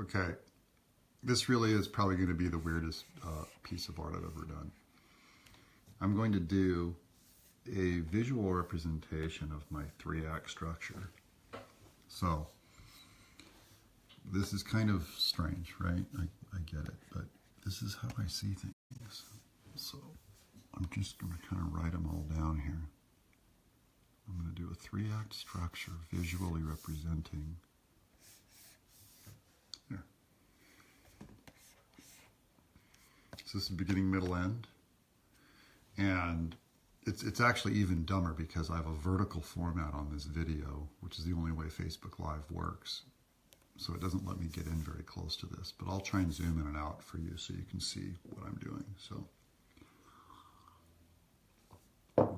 Okay, this really is probably going to be the weirdest piece of art I've ever done. I'm going to do a visual representation of my 3-act structure. So, this is kind of strange, right? I get it, but this is how I see things. So, I'm just going to kind of write them all down here. I'm going to do a 3-act structure visually representing. Here. So this is beginning, middle, end. And it's actually even dumber because I have a vertical format on this video, which is the only way Facebook Live works. So it doesn't let me get in very close to this, but I'll try and zoom in and out for you so you can see what I'm doing. So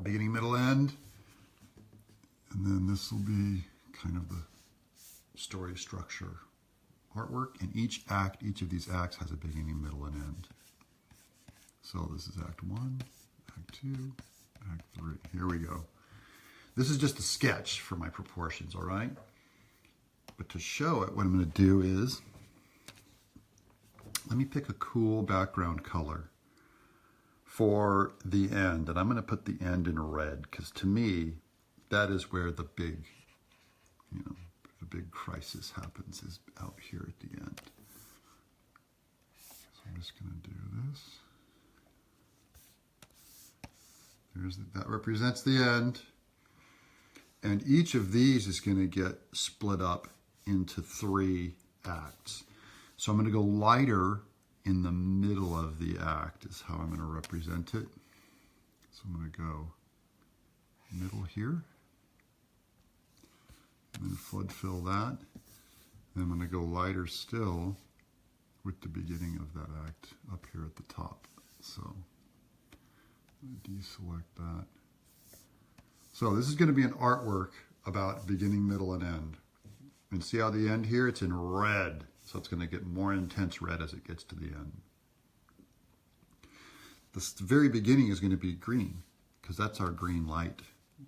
beginning, middle, end. And then this will be kind of the story structure artwork. And each of these acts has a beginning, middle, and end. So this is Act 1, Act 2, Act 3. Here we go. This is just a sketch for my proportions, all right? But to show it, what I'm going to do is, let me pick a cool background color for the end. And I'm going to put the end in red, because to me, that is where the big, the big crisis happens, is out here at the end. So I'm just going to do this. That represents the end. And each of these is going to get split up into 3 acts. So I'm going to go lighter in the middle of the act is how I'm going to represent it. So I'm going to go middle here. And then flood fill that. Then I'm going to go lighter still with the beginning of that act up here at the top. So I'm going to deselect that. So this is going to be an artwork about beginning, middle, and end. And see how the end here, it's in red. So it's going to get more intense red as it gets to the end. The very beginning is going to be green, because that's our green light.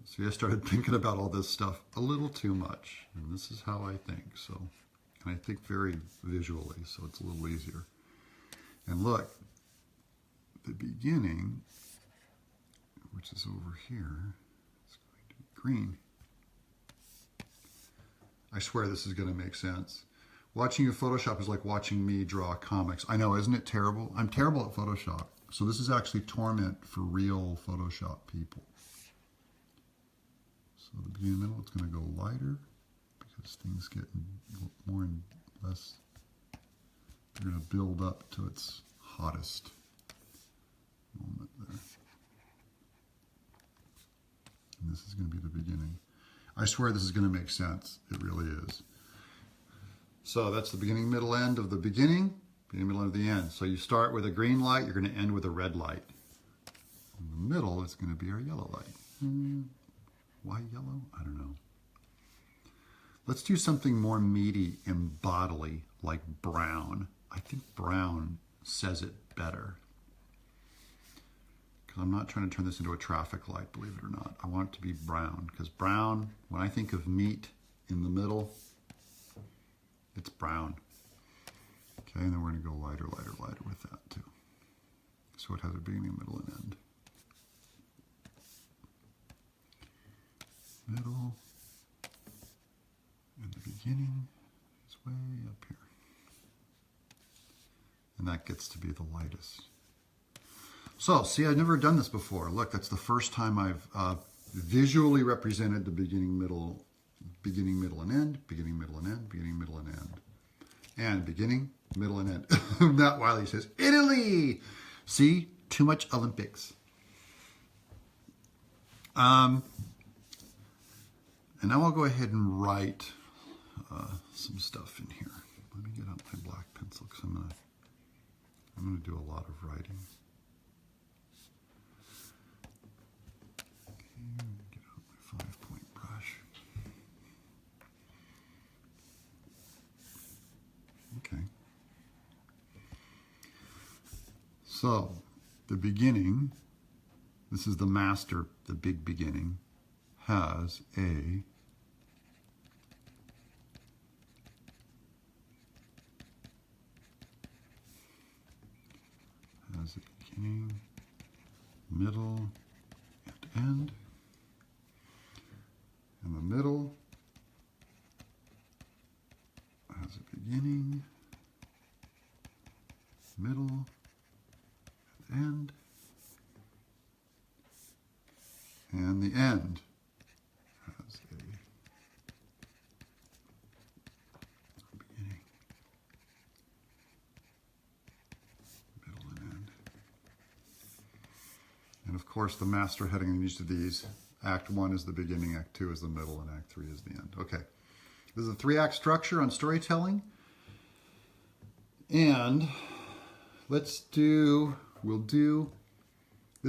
See, I started thinking about all this stuff a little too much. And this is how I think. So, and I think very visually, so it's a little easier. And look, the beginning, which is over here, is going to be green. I swear this is going to make sense. Watching you Photoshop is like watching me draw comics. I know, isn't it terrible? I'm terrible at Photoshop. So this is actually torment for real Photoshop people. So the beginning, middle, it's going to go lighter because things get more and less. They're going to build up to its hottest moment there. And this is going to be the beginning. I swear this is going to make sense. It really is. So that's the beginning, middle, end of the beginning, middle, end of the end. So you start with a green light, you're going to end with a red light. In the middle, it's going to be our yellow light. Why yellow? I don't know. Let's do something more meaty and bodily, like brown. I think brown says it better. Because I'm not trying to turn this into a traffic light, believe it or not. I want it to be brown, because brown, when I think of meat in the middle, it's brown. Okay, and then we're going to go lighter, lighter, lighter with that too. So it has a beginning, middle, and end. Middle, and the beginning is way up here. And that gets to be the lightest. So, see, I've never done this before. Look, that's the first time I've visually represented the beginning, middle, and end, beginning, middle, and end, beginning, middle, and end. And beginning, middle, and end. Matt Wiley says, Italy! See, too much Olympics. And now I'll go ahead and write some stuff in here. Let me get out my black pencil, because I'm gonna do a lot of writing. Okay, get out my 5-point brush. Okay. So, the beginning, this is the master, the big beginning, has a has a beginning, middle, and end. And the middle has a beginning, middle, and end. And the end has a beginning, middle, and end. And of course, the master heading in each of these, Act 1 is the beginning, Act 2 is the middle, and Act 3 is the end. Okay, this is a 3-act structure on storytelling. And this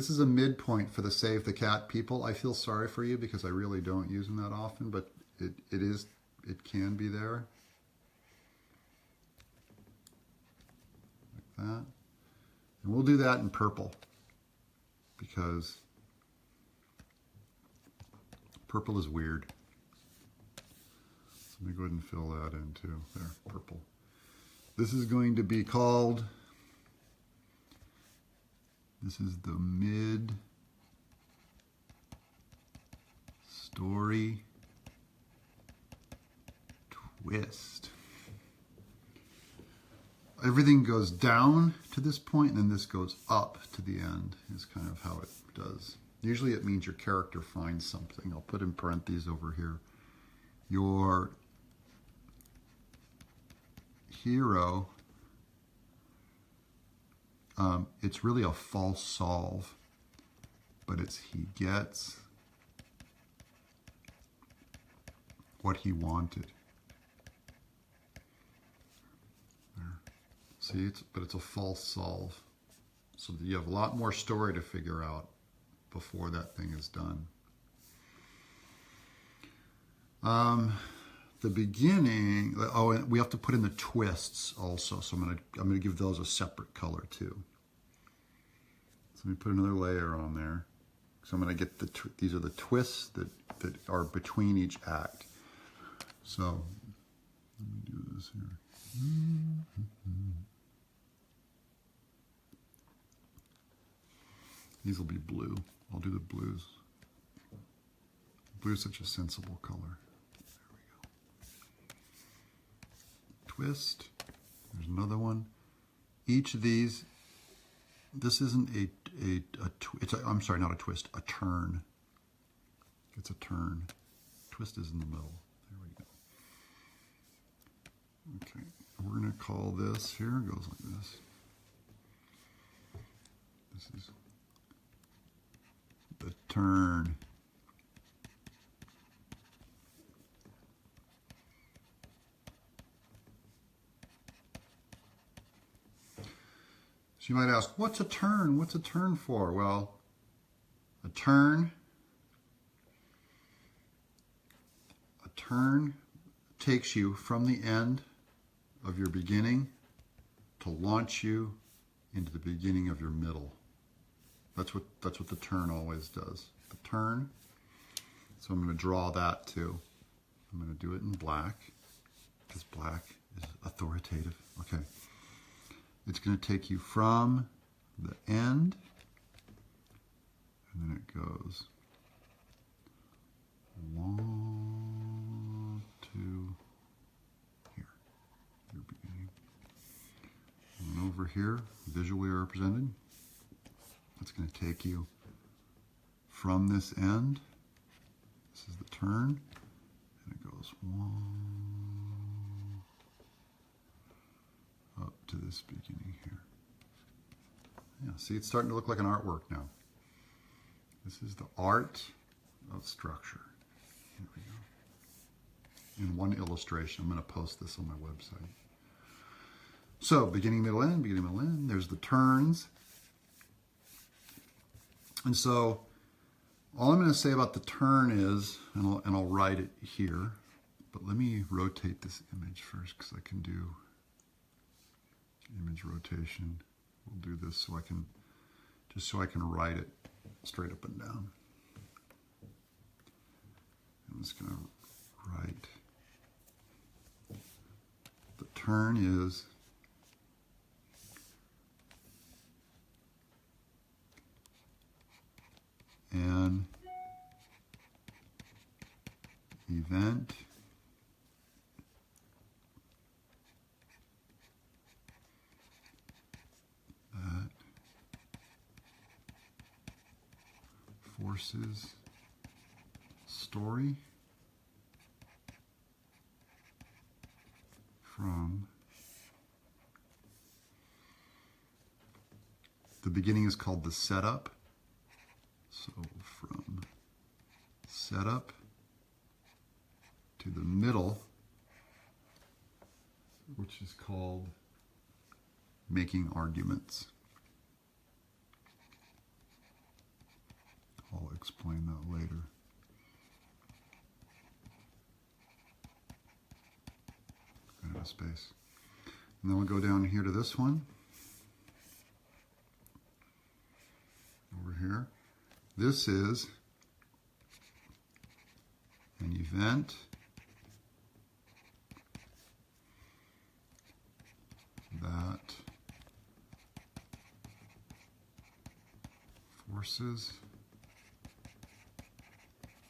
is a midpoint for the Save the Cat people. I feel sorry for you because I really don't use them that often, but it can be there. Like that. And we'll do that in purple because purple is weird. So let me go ahead and fill that in too. There, purple. This is going to be called, this is the mid story twist. Everything goes down to this point and then this goes up to the end is kind of how it does. Usually it means your character finds something. I'll put in parentheses over here. Your hero, it's really a false solve, but he gets what he wanted. There. See, but it's a false solve. So you have a lot more story to figure out before that thing is done. The beginning, oh, and we have to put in the twists also. So I'm gonna give those a separate color too. So let me put another layer on there. So I'm gonna get these are the twists that are between each act. So let me do this here. These will be blue. I'll do the blues. Blue is such a sensible color. There we go. Twist. There's another one. Each of these, this isn't I'm sorry, not a twist, a turn. It's a turn. Twist is in the middle. There we go. Okay, we're gonna call this, here it goes like this. This is the turn. So you might ask, what's a turn? What's a turn for? Well, a turn takes you from the end of your beginning to launch you into the beginning of your middle. That's what the turn always does. The turn. So I'm going to draw that too. I'm going to do it in black because black is authoritative. Okay. It's going to take you from the end, and then it goes one to here, your beginning. And over here, visually represented, it's going to take you from this end. This is the turn, and it goes one up to this beginning here. Yeah, see, it's starting to look like an artwork now. This is the art of structure. Here we go. In one illustration. I'm going to post this on my website. So, beginning, middle, end, beginning, middle, end. There's the turns. And so, all I'm going to say about the turn is, and I'll write it here, but let me rotate this image first because I can do image rotation. We'll do this so I can write it straight up and down. I'm just going to write. The turn is event, that forces story from the beginning is called the setup. So from setup to the middle, which is called making arguments. I'll explain that later. Out of space. And then we'll go down here to this one. Over here. This is an event that forces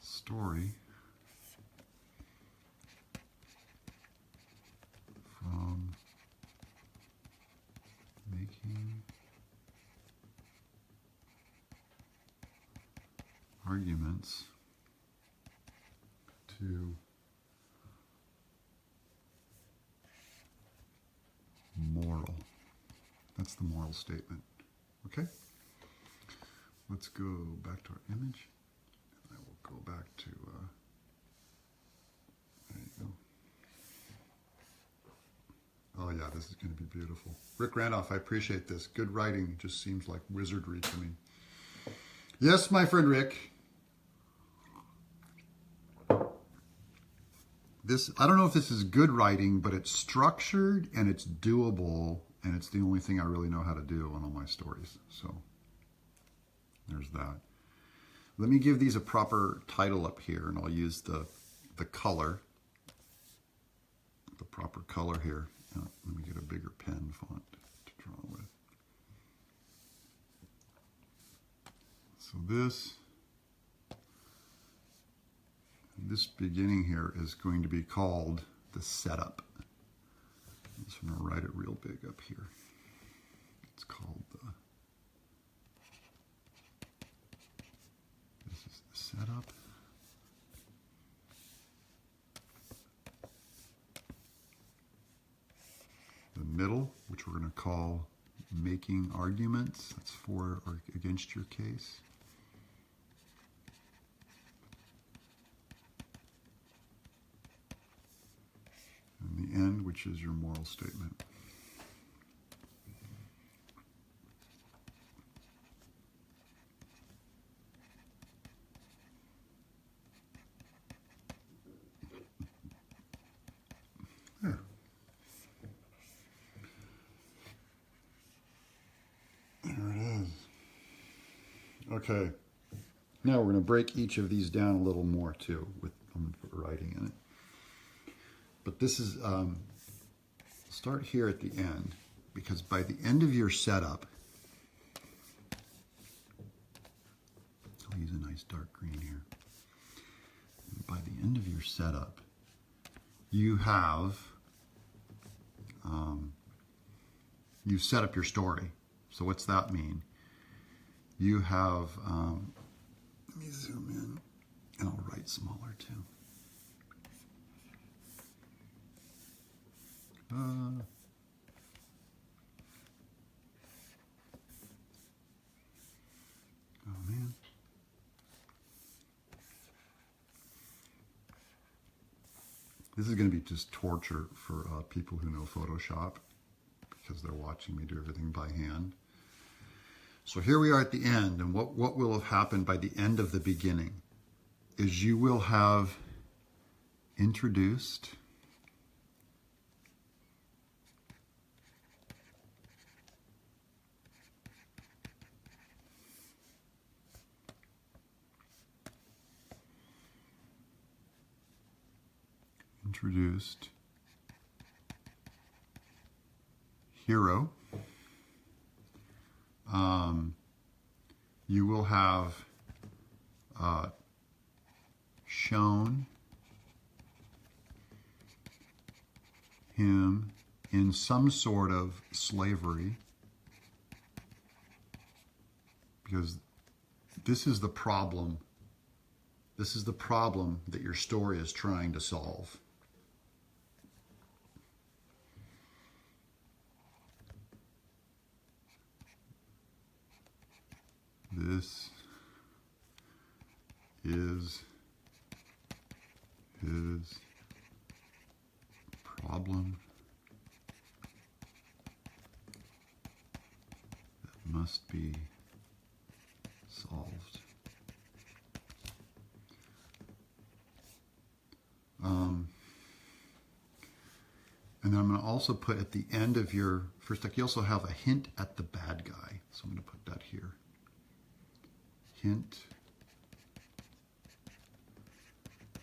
story from making arguments to moral. That's the moral statement. Okay? Let's go back to our image. I will go back to, there you go. Oh yeah, this is going to be beautiful. Rick Randolph, I appreciate this. Good writing just seems like wizardry to me. Yes, my friend Rick. This, I don't know if this is good writing, but it's structured and it's doable, and it's the only thing I really know how to do on all my stories. So there's that. Let me give these a proper title up here, and I'll use the color, the proper color here. Let me get a bigger pen font to draw with. So this beginning here is going to be called the setup. I'm just going to write it real big up here. It's called this is the setup. The middle, which we're going to call making arguments. That's for or against your case. And the end, which is your moral statement. There. There it is. Okay. Now we're going to break each of these down a little more too, with writing in it. But this is, start here at the end, because by the end of your setup, I'll use a nice dark green here. And by the end of your setup, you have, you've set up your story. So what's that mean? You have, let me zoom in, and I'll write smaller too. Oh man. This is going to be just torture for people who know Photoshop, because they're watching me do everything by hand. So here we are at the end, and what will have happened by the end of the beginning is you will have introduced hero. You will have shown him in some sort of slavery, because this is the problem. This is the problem that your story is trying to solve. This is his problem that must be solved. And then I'm going to also put at the end of your first deck, you also have a hint at the bad guy. So I'm going to put that here. Hint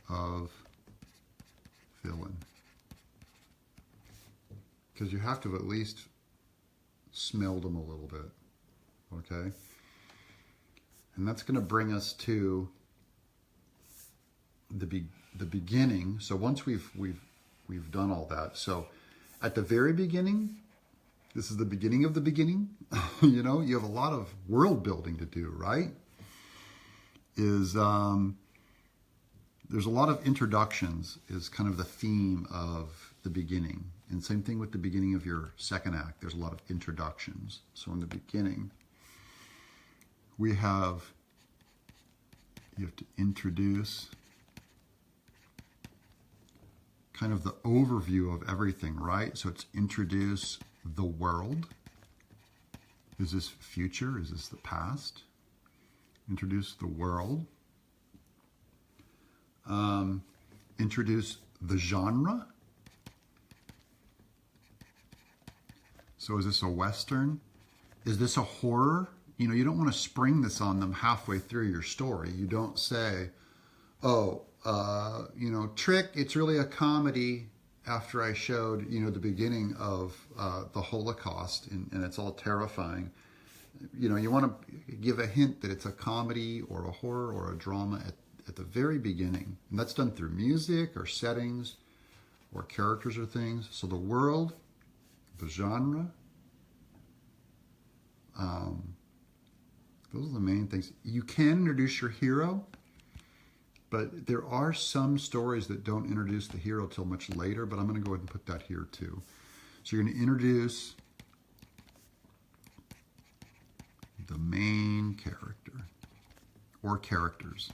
of villain. Because you have to have at least smelled them a little bit. Okay? And that's going to bring us to the beginning. So once we've done all that. So at the very beginning, this is the beginning of the beginning. You know, you have a lot of world building to do, right? There's a lot of introductions is kind of the theme of the beginning. And same thing with the beginning of your second act. There's a lot of introductions. So in the beginning, you have to introduce kind of the overview of everything, right? So it's introduce the world. Is this future? Is this the past? Introduce the world. Introduce the genre. So is this a Western? Is this a horror? You know, you don't want to spring this on them halfway through your story. You don't say, oh, you know, trick, it's really a comedy after I showed, you know, the beginning of the Holocaust and it's all terrifying. You know, you want to give a hint that it's a comedy or a horror or a drama at the very beginning. And that's done through music or settings or characters or things. So the world, the genre, those are the main things. You can introduce your hero, but there are some stories that don't introduce the hero till much later, but I'm going to go ahead and put that here too. So you're going to introduce the main character or characters.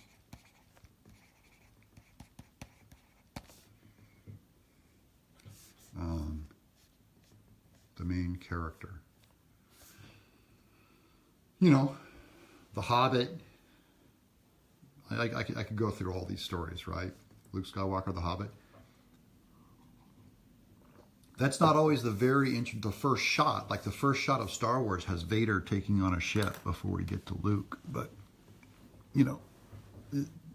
The main character. You know, The Hobbit. I could go through all these stories, right? Luke Skywalker, The Hobbit. That's not always the first shot. Like the first shot of Star Wars has Vader taking on a ship before we get to Luke. But, you know,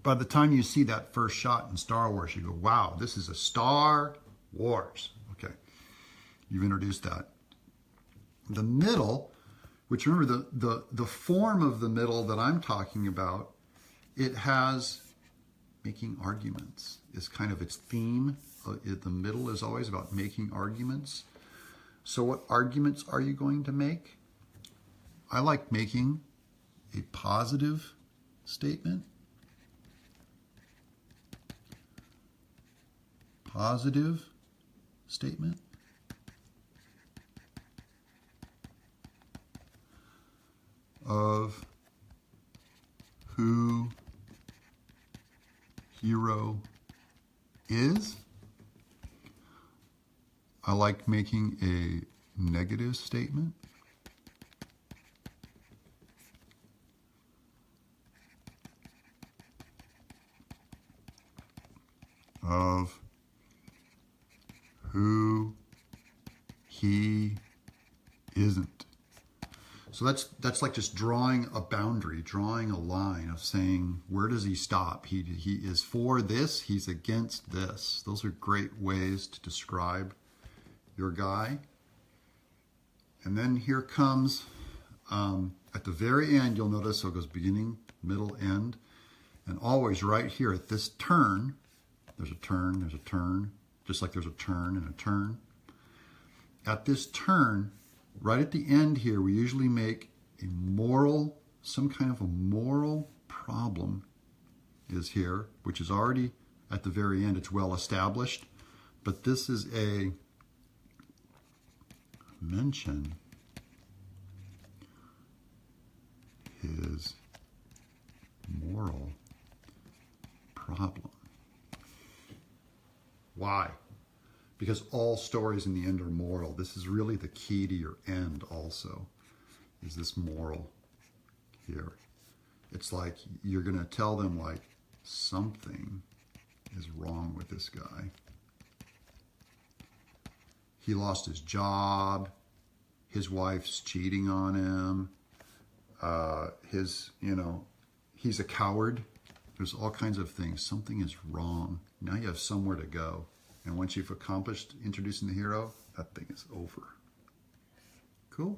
by the time you see that first shot in Star Wars, you go, wow, this is a Star Wars. Okay, you've introduced that. The middle, which remember the form of the middle that I'm talking about, it has making arguments is kind of its theme. The middle is always about making arguments. So what arguments are you going to make? I like making a positive statement. Positive statement. Of who hero is. I like making a negative statement. Of who he isn't. So that's like just drawing a boundary, drawing a line of saying, where does he stop? He is for this, he's against this. Those are great ways to describe your guy. And then here comes, at the very end, you'll notice, so it goes beginning, middle, end. And always right here at this turn, there's a turn, just like there's a turn and a turn. at this turn, right at the end here, we usually make a moral, some kind of a moral problem is here, which is already at the very end. It's well established, but this is a mention his moral problem. Why? Because all stories in the end are moral. This is really the key to your end also, is this moral here. It's like you're going to tell them like something is wrong with this guy. He lost his job. His wife's cheating on him. He's a coward. There's all kinds of things. Something is wrong. Now you have somewhere to go. And once you've accomplished introducing the hero, that thing is over. Cool?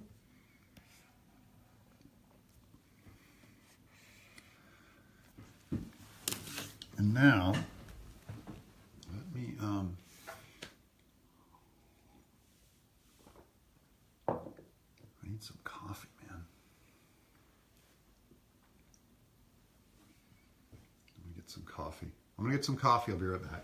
And now, let me, I need some coffee, man. Let me get some coffee. I'm going to get some coffee. I'll be right back.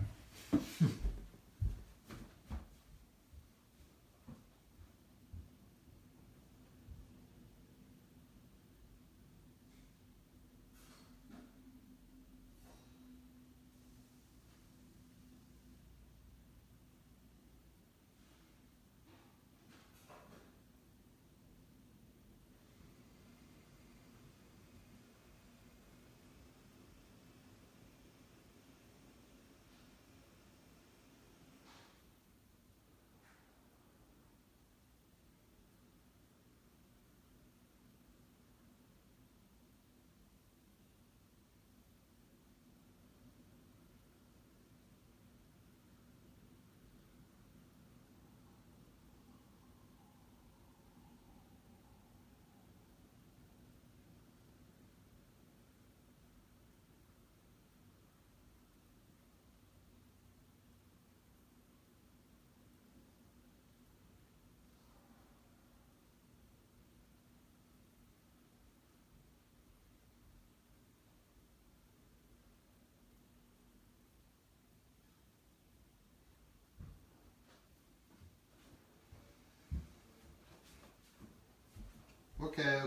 Okay.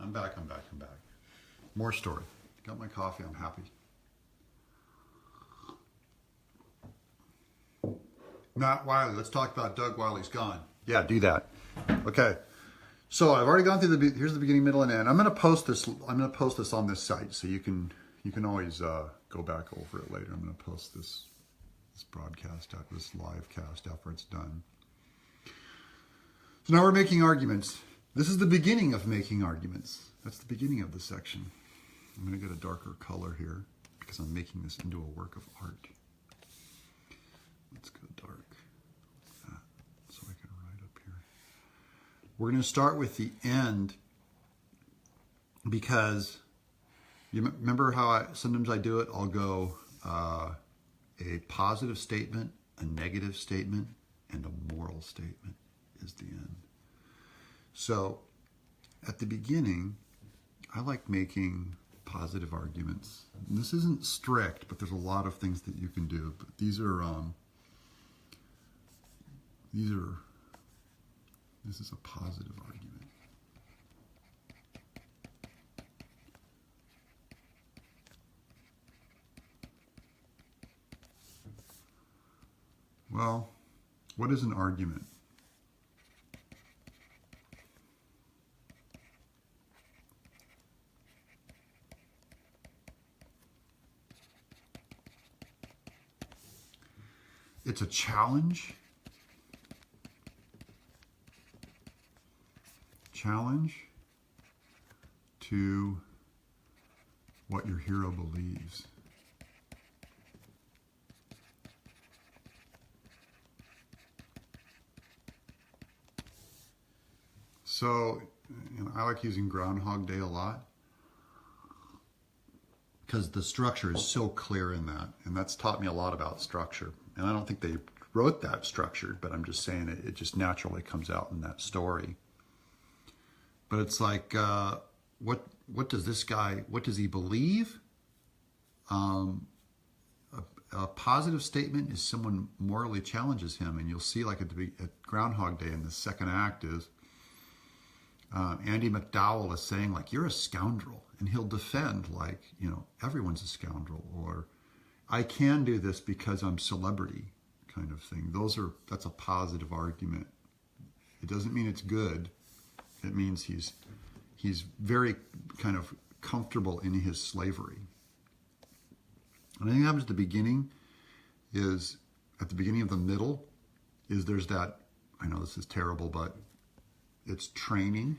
I'm back. More story. Got my coffee. I'm happy. Matt Wiley. Let's talk about Doug Wiley's Gone. Yeah, do that. Okay. So I've already gone through here's the beginning, middle, and end. I'm going to post this on this site, so you can always go back over it later. I'm going to post this broadcast, this live cast after it's done. So now we're making arguments. This is the beginning of making arguments. That's the beginning of the section. I'm going to get a darker color here because I'm making this into a work of art. Let's go dark like that so I can write up here. We're going to start with the end because you remember how sometimes I do it? I'll go a positive statement, a negative statement, and a moral statement is the end. So at the beginning, I like making positive arguments. And this isn't strict, but there's a lot of things that you can do. But this is a positive argument. Well, what is an argument? It's a challenge. Challenge to what your hero believes. So, I like using Groundhog Day a lot because the structure is so clear in that, and that's taught me a lot about structure. And I don't think they wrote that structure, but I'm just saying it just naturally comes out in that story. But it's like, what does this guy, what does he believe? A positive statement is someone morally challenges him, and you'll see like at Groundhog Day in the second act is Andy McDowell is saying like, you're a scoundrel, and he'll defend like, you know, everyone's a scoundrel, or I can do this because I'm celebrity kind of thing. That's a positive argument. It doesn't mean it's good. It means he's very kind of comfortable in his slavery. And I think what happens at the beginning is, at the beginning of the middle, is there's that, I know this is terrible, but it's training.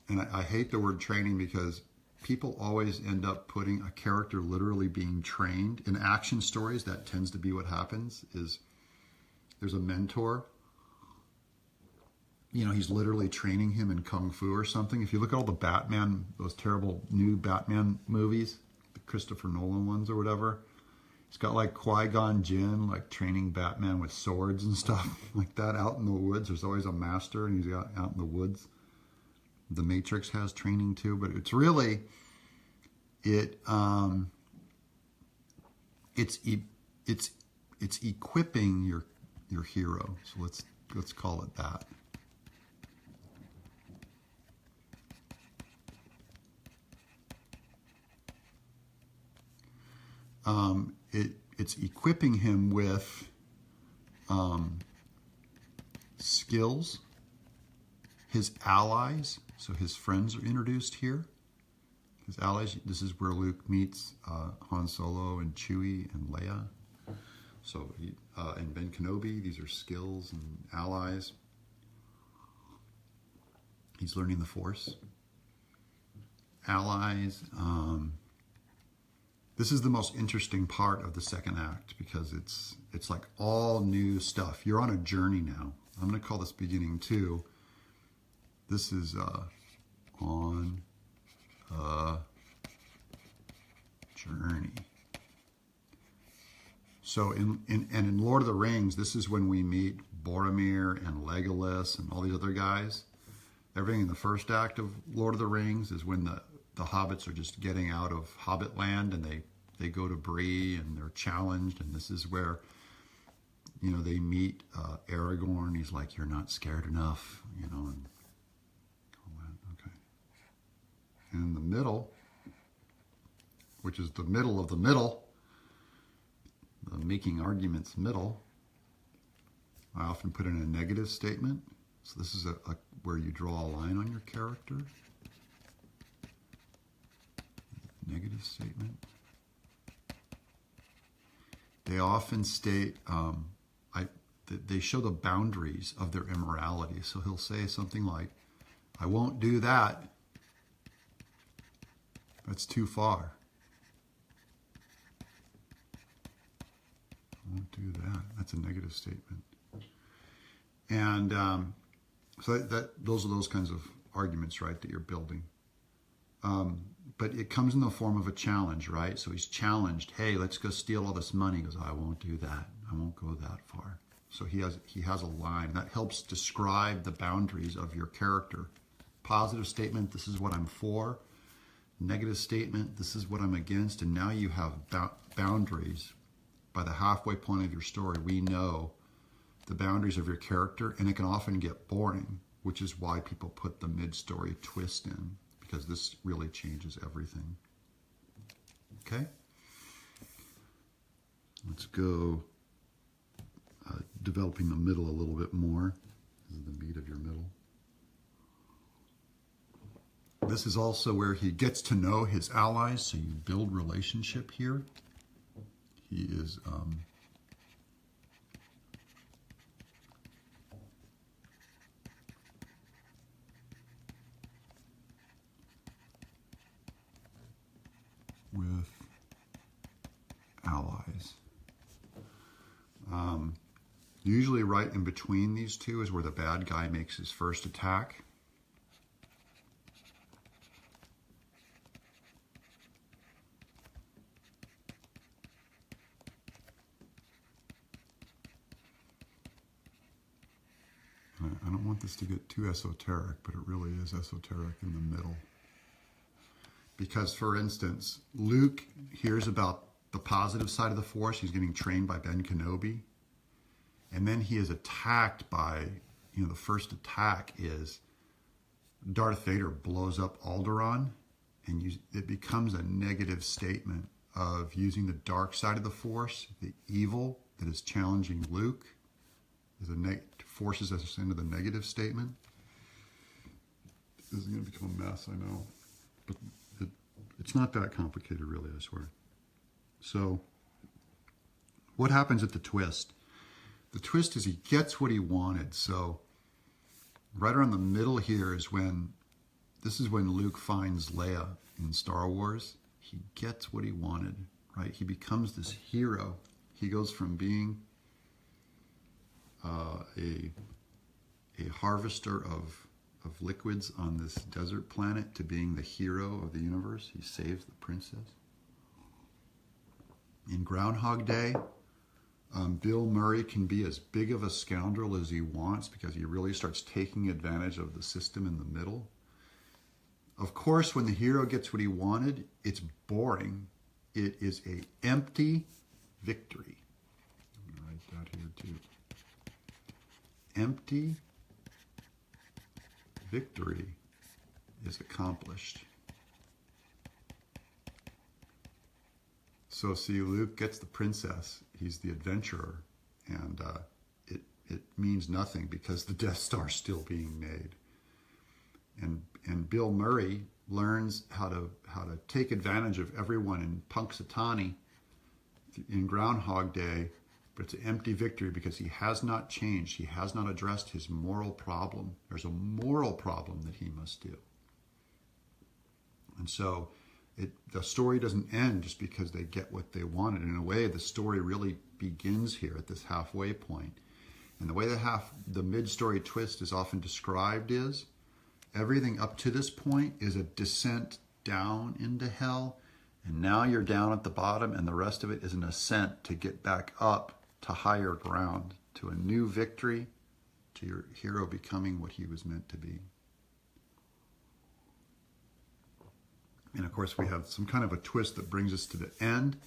and I hate the word training because people always end up putting a character literally being trained. In action stories, that tends to be what happens, is there's a mentor. You know, he's literally training him in Kung Fu or something. If you look at all the Batman, those terrible new Batman movies, the Christopher Nolan ones or whatever, it's got like Qui-Gon Jinn, like training Batman with swords and stuff like that out in the woods. There's always a master and he's out in the woods. The Matrix has training too, but it's really, it's equipping your hero. So let's call it that. It's equipping him with skills, his allies, so his friends are introduced here. His allies, this is where Luke meets Han Solo and Chewie and Leia. So, and Ben Kenobi, these are skills and allies. He's learning the Force. Allies. This is the most interesting part of the second act because it's like all new stuff. You're on a journey now. I'm going to call this beginning 2. This is on a journey. So in Lord of the Rings, this is when we meet Boromir and Legolas and all these other guys. Everything in the first act of Lord of the Rings is when the hobbits are just getting out of Hobbit land and they go to Bree and they're challenged, and this is where, you know, they meet Aragorn. He's like, you're not scared enough, you know, and all that. Okay. And in the middle, which is the middle of the middle, the making arguments middle, I often put in a negative statement. So this is where you draw a line on your character. Negative statement. They often state, they show the boundaries of their immorality. So he'll say something like, I won't do that. That's too far. I won't do that. That's a negative statement. And so those are those kinds of arguments, right, that you're building. But it comes in the form of a challenge, right? So he's challenged, hey, let's go steal all this money. He goes, I won't do that. I won't go that far. So he has a line that helps describe the boundaries of your character. Positive statement, this is what I'm for. Negative statement, this is what I'm against. And now you have boundaries. By the halfway point of your story, we know the boundaries of your character, and it can often get boring, which is why people put the mid-story twist in, because this really changes everything. Okay? Let's go developing the middle a little bit more. This is the meat of your middle. This is also where he gets to know his allies, so you build relationship here. He is with allies. Usually right in between these two is where the bad guy makes his first attack. I don't want this to get too esoteric, but it really is esoteric in the middle. Because, for instance, Luke hears about the positive side of the Force. He's getting trained by Ben Kenobi. And then he is attacked by, the first attack is Darth Vader blows up Alderaan, and it becomes a negative statement of using the dark side of the Force, the evil that is challenging Luke, forces us into the negative statement. This is going to become a mess, I know. But it's not that complicated, really, I swear. So, what happens at the twist? The twist is he gets what he wanted. So, right around the middle here is when Luke finds Leia in Star Wars. He gets what he wanted, right? He becomes this hero. He goes from being a harvester of liquids on this desert planet to being the hero of the universe. He saves the princess. In Groundhog Day, Bill Murray can be as big of a scoundrel as he wants because he really starts taking advantage of the system in the middle. Of course, when the hero gets what he wanted, it's boring. It is an empty victory. I'm going to write that here too. Empty victory is accomplished. So see, Luke gets the princess. He's the adventurer, and it means nothing because the Death Star's still being made. And Bill Murray learns how to take advantage of everyone in Punxsutawney in Groundhog Day, but it's an empty victory because he has not changed. He has not addressed his moral problem. There's a moral problem that he must do. And so the story doesn't end just because they get what they wanted. In a way, the story really begins here at this halfway point. And the way the mid-story twist is often described is everything up to this point is a descent down into hell, and now you're down at the bottom, and the rest of it is an ascent to get back up to higher ground, to a new victory, to your hero becoming what he was meant to be. And of course, we have some kind of a twist that brings us to the end,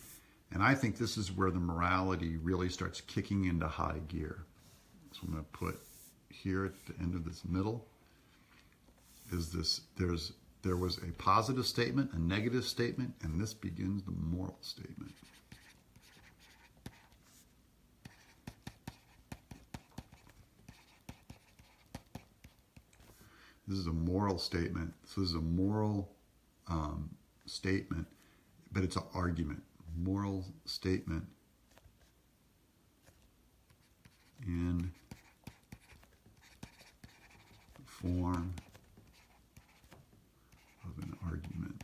and I think this is where the morality really starts kicking into high gear. So I'm going to put here at the end of this middle is this, there was a positive statement, a negative statement, and this begins the moral statement. This is a moral statement. So this is a moral statement, but it's an argument. Moral statement in form of an argument.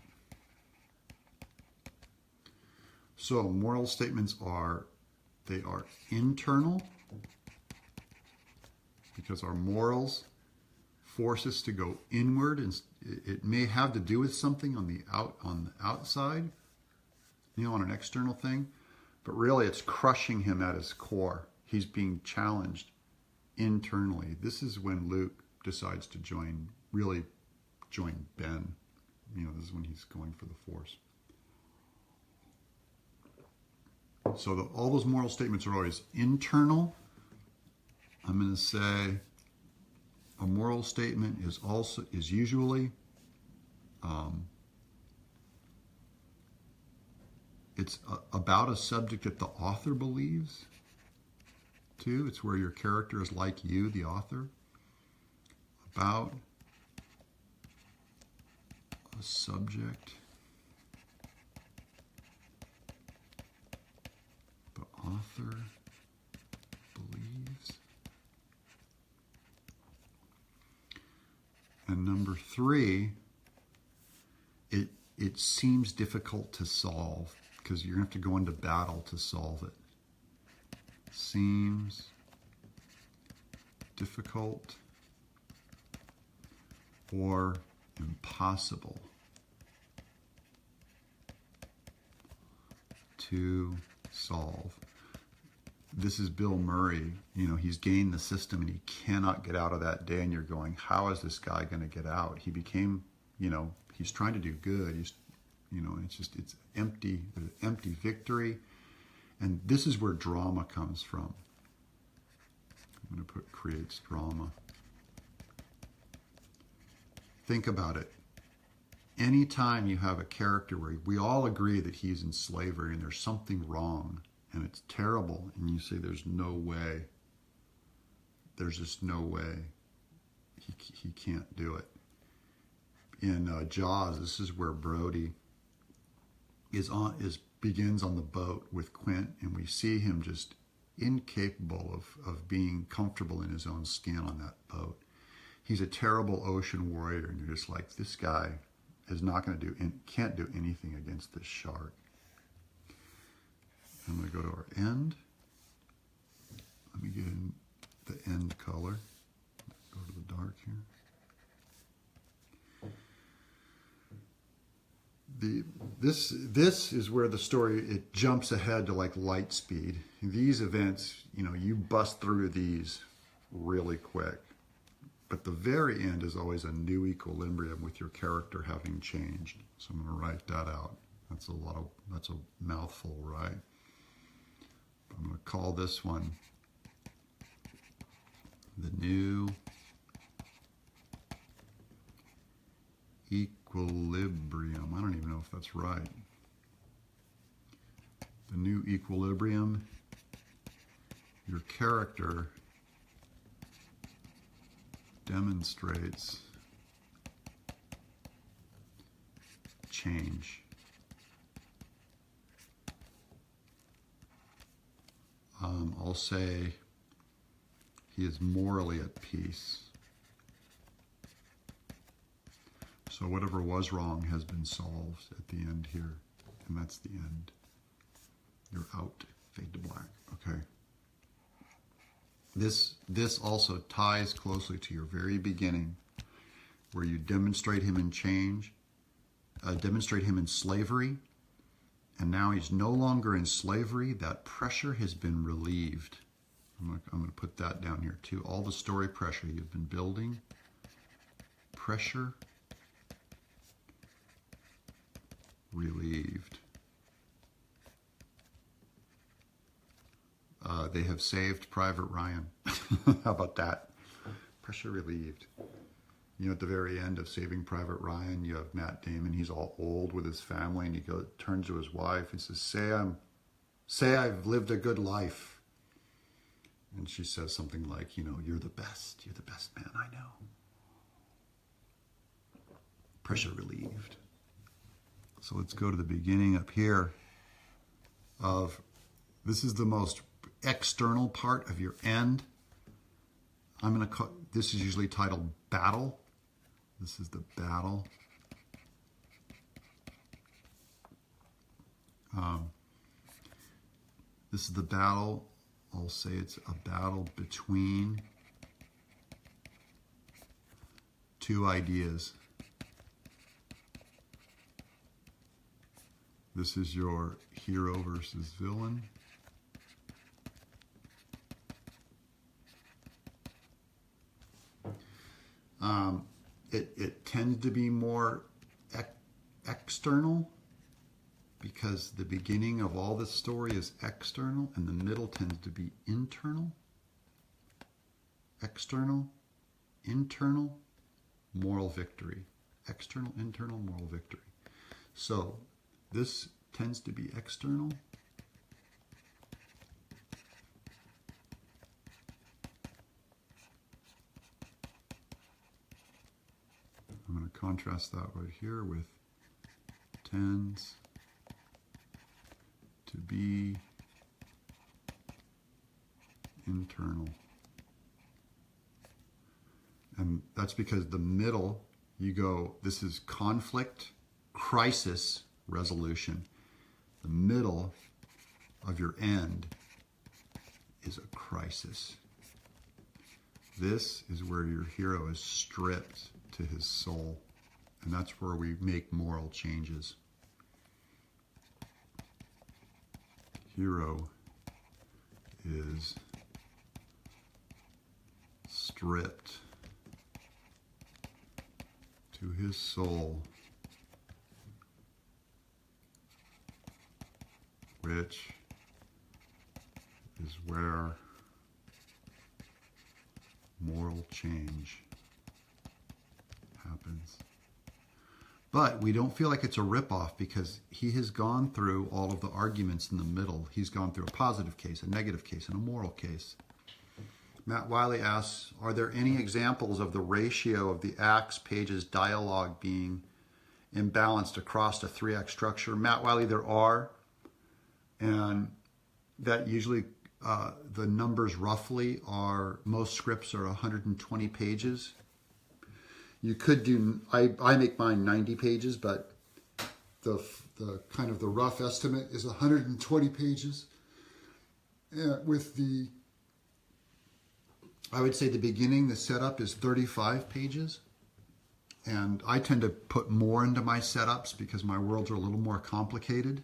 So moral statements are internal because our morals force us to go inward, and it may have to do with something on the outside, on an external thing, but really it's crushing him at his core. He's being challenged internally. This is when Luke decides to join Ben. This is when he's going for the Force. So all those moral statements are always internal. I'm going to say a moral statement is usually it's about a subject that the author believes too. It's where your character is like you, the author, about a subject the author believes. And number 3, it seems difficult to solve because you're going to have to go into battle to solve it. Seems difficult or impossible to solve. this is Bill Murray. You know, he's gained the system and he cannot get out of that day. And you're going, how is this guy going to get out? He became, you know, he's trying to do good. He's, you know, it's empty, empty victory. And this is where drama comes from. I'm going to put creates drama. Think about it. Anytime you have a character where we all agree that he's in slavery and there's something wrong and it's terrible, and you say there's no way, there's just no way, he can't do it. In Jaws, this is where Brody begins on the boat with Quint, and we see him just incapable of being comfortable in his own skin on that boat. He's a terrible ocean warrior, and you're just like, this guy is not going to do, and can't do anything against this shark. I'm going to go to our end. Let me get in the end color. Go to the dark here. This is where the story, it jumps ahead to like light speed. These events, you know, you bust through these really quick. But the very end is always a new equilibrium with your character having changed. So I'm going to write that out. That's a mouthful, right? I'm going to call this one the new equilibrium. I don't even know if that's right. The new equilibrium. Your character demonstrates change. I'll say he is morally at peace. So whatever was wrong has been solved at the end here. And that's the end. You're out. Fade to black. Okay. This also ties closely to your very beginning, where you demonstrate him in change, demonstrate him in slavery, and now he's no longer in slavery. That pressure has been relieved. I'm going to put that down here too. All the story pressure you've been building, pressure relieved. They have saved Private Ryan. How about that? Pressure relieved. You know, at the very end of Saving Private Ryan, you have Matt Damon. He's all old with his family, and he turns to his wife and says, say I've lived a good life. And she says something like, you know, you're the best man I know. Pressure relieved. So let's go to the beginning up here of, this is the most external part of your end. I'm going to call, this is usually titled battle. This is the battle. This is the battle. I'll say it's a battle between two ideas. This is your hero versus villain. It tends to be more external, because the beginning of all this story is external, and the middle tends to be internal. External, internal, moral victory. External, internal, moral victory. So this tends to be external. I'm going to contrast that right here with tends to be internal. And that's because the middle, you go, this is conflict, crisis, resolution. The middle of your end is a crisis. This is where your hero is stripped to his soul, and that's where we make moral changes. Hero is stripped to his soul, which is where moral change happens. But we don't feel like it's a ripoff because he has gone through all of the arguments in the middle. He's gone through a positive case, a negative case, and a moral case. Matt Wiley asks, are there any examples of the ratio of the acts, pages, dialogue being imbalanced across a 3-act structure? Matt Wiley, there are. And that usually, the numbers roughly are, most scripts are 120 pages. You could do, I make mine 90 pages, but the kind of the rough estimate is 120 pages. With the, I would say the beginning, the setup is 35 pages. And I tend to put more into my setups because my worlds are a little more complicated.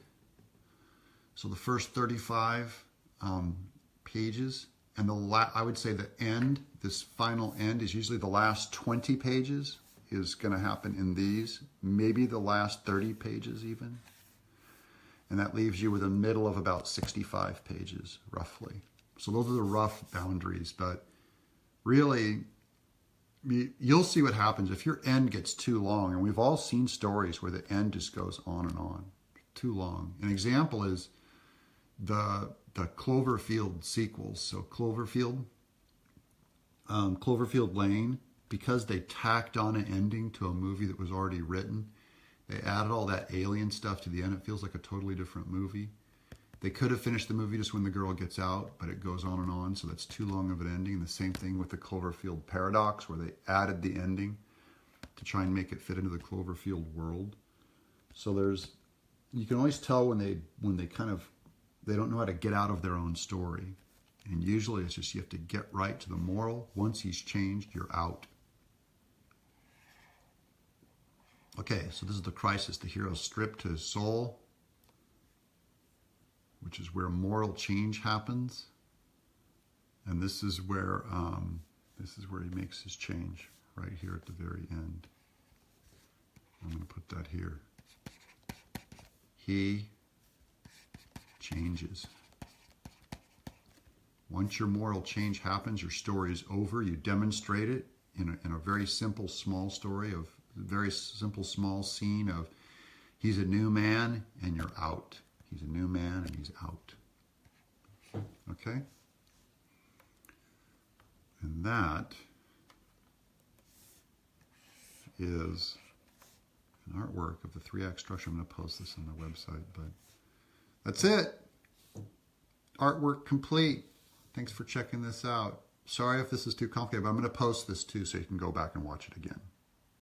So the first 35 pages, and I would say the end, this final end, is usually the last 20 pages is going to happen in these, maybe the last 30 pages even. And that leaves you with a middle of about 65 pages, roughly. So those are the rough boundaries, but really, you'll see what happens if your end gets too long. And we've all seen stories where the end just goes on and on, too long. An example is the Cloverfield sequels. So Cloverfield Lane, because they tacked on an ending to a movie that was already written, they added all that alien stuff to the end. It feels like a totally different movie. They could have finished the movie just when the girl gets out, but it goes on and on, so that's too long of an ending. The same thing with the Cloverfield Paradox, where they added the ending to try and make it fit into the Cloverfield world. So you can always tell when they don't know how to get out of their own story. And usually it's just you have to get right to the moral. Once he's changed, you're out. Okay, so this is the crisis. The hero's stripped to his soul, which is where moral change happens. And this is where he makes his change, right here at the very end. I'm going to put that here. He changes. Once your moral change happens, your story is over. You demonstrate it in a very simple, small story, of very simple, small scene of he's a new man and you're out. He's a new man and he's out. Okay? And that is an artwork of the 3-act structure. I'm going to post this on the website, but that's it. Artwork complete. Thanks for checking this out. Sorry if this is too complicated, but I'm going to post this too so you can go back and watch it again.